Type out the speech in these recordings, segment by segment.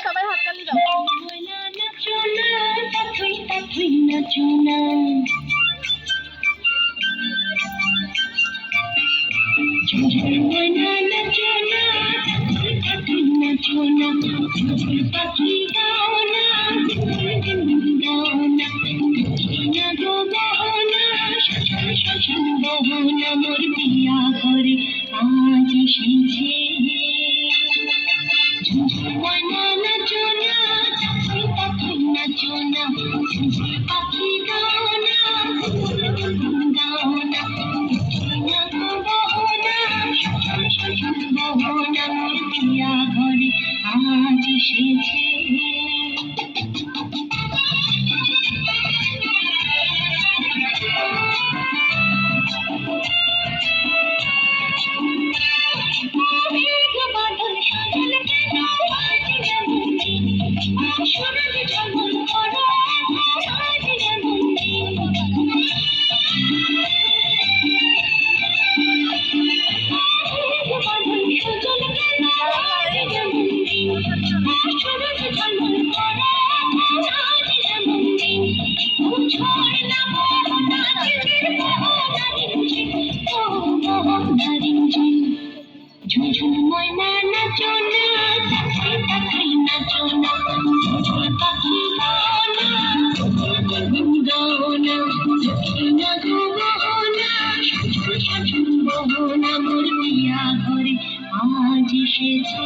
সবাই হাততালি দাও। মোর পিয়া ঘরে আজ এসেছে ময়না নাচো না পাখি নাচো না পাখি গাও না গাও না মোর পিয়া ঘরে আজ এসেছে ময়না নাচো না পাখি নাচো না পাখি গাও না গাও না না গাও না বহনা মোর পিয়া ঘরে আজ এসেছে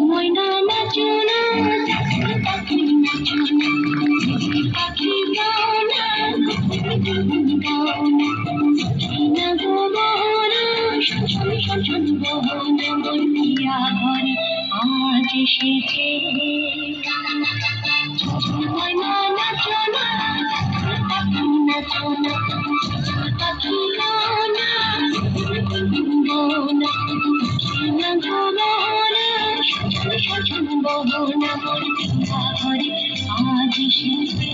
ময়না নাচো না পাখি নাচো না পাখি গাও না গাও না না গো বহনা শোন বহনা মোর পিয়া ঘরে আজ এসেছে ময়না নাচো না পাখি নাচো না পাখি গাও না গাও না না গো বহনা বহনা মোর পিয়া ঘরে আজ এসেছে